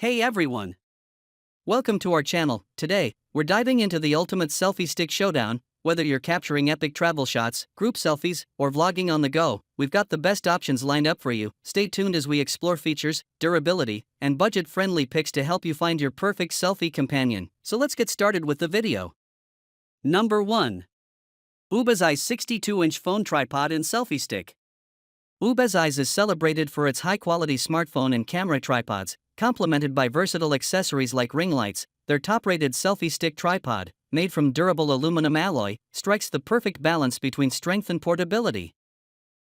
Hey everyone! Welcome to our channel. Today, we're diving into the ultimate selfie stick showdown. Whether you're capturing epic travel shots, group selfies, or vlogging on the go, we've got the best options lined up for you. Stay tuned as we explore features, durability, and budget-friendly picks to help you find your perfect selfie companion. So let's get started with the video. Number 1. UBeesize 62-inch phone tripod and selfie stick. UBeesize is celebrated for its high-quality smartphone and camera tripods, complemented by versatile accessories like ring lights. Their top-rated selfie stick tripod, made from durable aluminum alloy, strikes the perfect balance between strength and portability.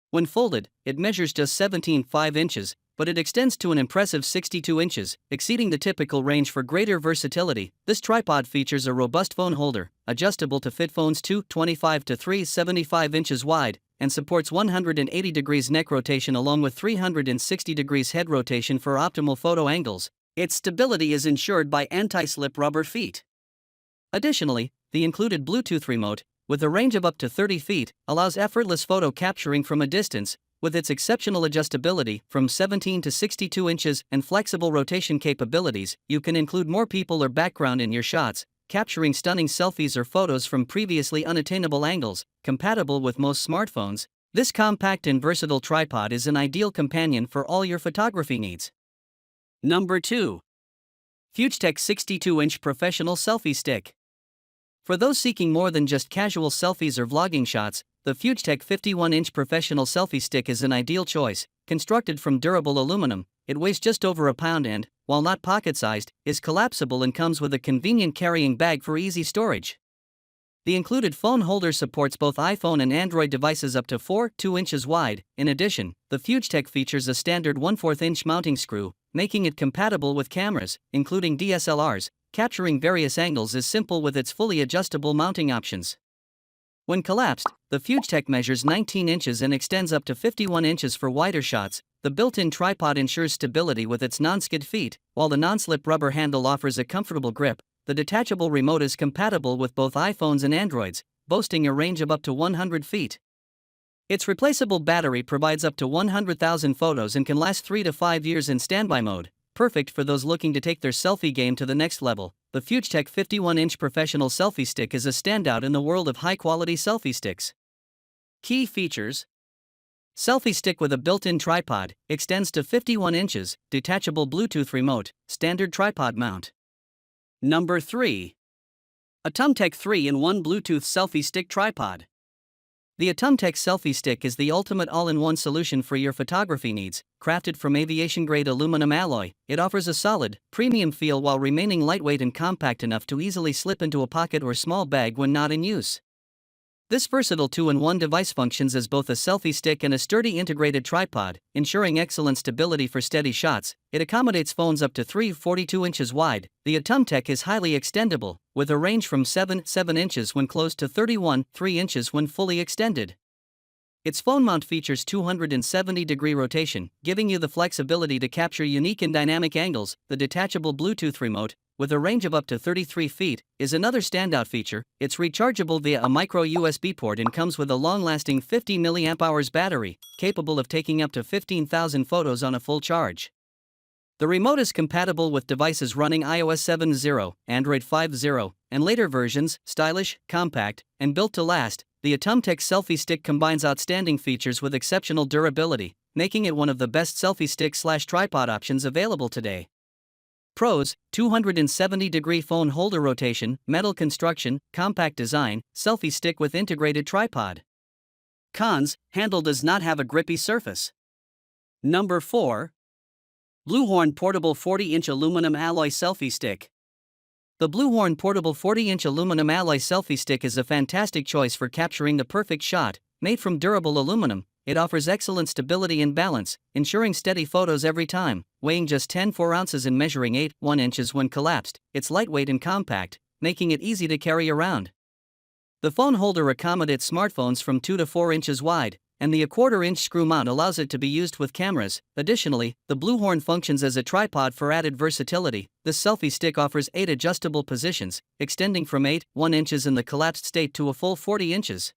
When folded, it measures just 17.5 inches, but it extends to an impressive 62 inches, exceeding the typical range for greater versatility. This tripod features a robust phone holder, adjustable to fit phones 2.25 to 3.75 inches wide, and supports 180 degrees neck rotation along with 360 degrees head rotation for optimal photo angles. Its stability is ensured by anti-slip rubber feet. Additionally, the included Bluetooth remote, with a range of up to 30 feet, allows effortless photo capturing from a distance. With its exceptional adjustability from 17 to 62 inches and flexible rotation capabilities, you can include more people or background in your shots, capturing stunning selfies or photos from previously unattainable angles. Compatible with most smartphones, this compact and versatile tripod is an ideal companion for all your photography needs. Number 2. FugeTech 62-inch Professional Selfie Stick. For those seeking more than just casual selfies or vlogging shots, the FugeTech 51-inch Professional Selfie Stick is an ideal choice. Constructed from durable aluminum, it weighs just over a pound and, while not pocket-sized, is collapsible and comes with a convenient carrying bag for easy storage. The included phone holder supports both iPhone and Android devices up to 4.2 inches wide. In addition, the FugeTech features a standard 1/4-inch mounting screw, making it compatible with cameras, including DSLRs. Capturing various angles is simple with its fully adjustable mounting options. When collapsed, the FugeTech measures 19 inches and extends up to 51 inches for wider shots. The built-in tripod ensures stability with its non-skid feet, while the non-slip rubber handle offers a comfortable grip. The detachable remote is compatible with both iPhones and Androids, boasting a range of up to 100 feet. Its replaceable battery provides up to 100,000 photos and can last 3 to 5 years in standby mode. Perfect for those looking to take their selfie game to the next level. The FugeTech 51-inch Professional Selfie Stick is a standout in the world of high-quality selfie sticks. Key features: selfie stick with a built-in tripod, extends to 51 inches, detachable Bluetooth remote, standard tripod mount. Number 3. Atomtech 3-in-1 Bluetooth Selfie Stick Tripod. The Atomtech Selfie Stick is the ultimate all-in-one solution for your photography needs. Crafted from aviation-grade aluminum alloy, it offers a solid, premium feel while remaining lightweight and compact enough to easily slip into a pocket or small bag when not in use. This versatile 2-in-1 device functions as both a selfie stick and a sturdy integrated tripod, ensuring excellent stability for steady shots. It accommodates phones up to 3.42 inches wide. The Atomtech is highly extendable, with a range from 7.7 inches when closed to 31.3 inches when fully extended. Its phone mount features 270-degree rotation, giving you the flexibility to capture unique and dynamic angles. The detachable Bluetooth remote, with a range of up to 33 feet, is another standout feature. It's rechargeable via a micro USB port and comes with a long-lasting 50 mAh battery, capable of taking up to 15,000 photos on a full charge. The remote is compatible with devices running iOS 7.0, Android 5.0, and later versions. Stylish, compact, and built to last, the Atomtech Selfie Stick combines outstanding features with exceptional durability, making it one of the best selfie stick/tripod options available today. Pros: 270-degree phone holder rotation, metal construction, compact design, selfie stick with integrated tripod. Cons: handle does not have a grippy surface. Number 4. Bluehorn Portable 40-inch Aluminum Alloy Selfie Stick. The Bluehorn Portable 40-inch aluminum alloy selfie stick is a fantastic choice for capturing the perfect shot. Made from durable aluminum, it offers excellent stability and balance, ensuring steady photos every time. Weighing just 10.4 ounces and measuring 8.1 inches when collapsed, it's lightweight and compact, making it easy to carry around. The phone holder accommodates smartphones from 2 to 4 inches wide, and the 1/4-inch screw mount allows it to be used with cameras. Additionally, the Bluehorn functions as a tripod for added versatility. This selfie stick offers 8 adjustable positions, extending from 8.1 inches in the collapsed state to a full 40 inches.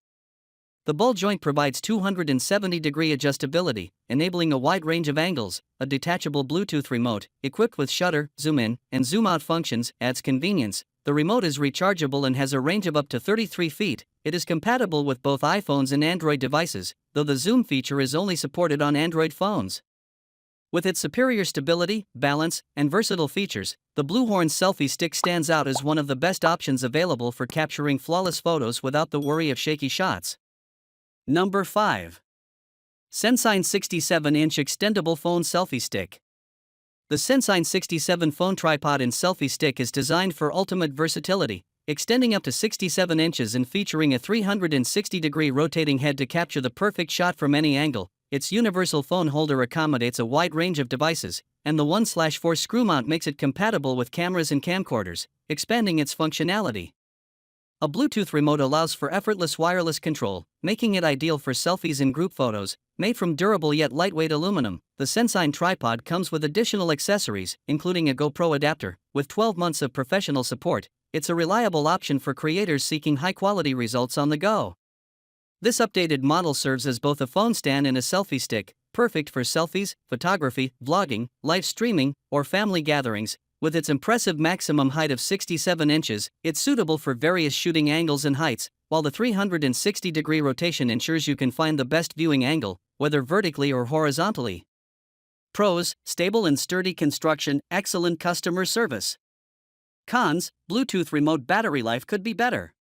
The ball joint provides 270-degree adjustability, enabling a wide range of angles. A detachable Bluetooth remote, equipped with shutter, zoom in, and zoom out functions, adds convenience. The remote is rechargeable and has a range of up to 33 feet. It is compatible with both iPhones and Android devices, though the zoom feature is only supported on Android phones. With its superior stability, balance, and versatile features, the Bluehorn Selfie Stick stands out as one of the best options available for capturing flawless photos without the worry of shaky shots. Number 5. Sensign 67-inch Extendable Phone Selfie Stick. The Sensign 67 phone tripod and selfie stick is designed for ultimate versatility, extending up to 67 inches and featuring a 360-degree rotating head to capture the perfect shot from any angle. Its universal phone holder accommodates a wide range of devices, and the 1/4 screw mount makes it compatible with cameras and camcorders, expanding its functionality. A Bluetooth remote allows for effortless wireless control, making it ideal for selfies and group photos. Made from durable yet lightweight aluminum, the Sensign tripod comes with additional accessories, including a GoPro adapter. With 12 months of professional support, it's a reliable option for creators seeking high-quality results on the go. This updated model serves as both a phone stand and a selfie stick, perfect for selfies, photography, vlogging, live streaming, or family gatherings. With its impressive maximum height of 67 inches, it's suitable for various shooting angles and heights, while the 360-degree rotation ensures you can find the best viewing angle, whether vertically or horizontally. Pros: stable and sturdy construction, excellent customer service. Cons: Bluetooth remote battery life could be better.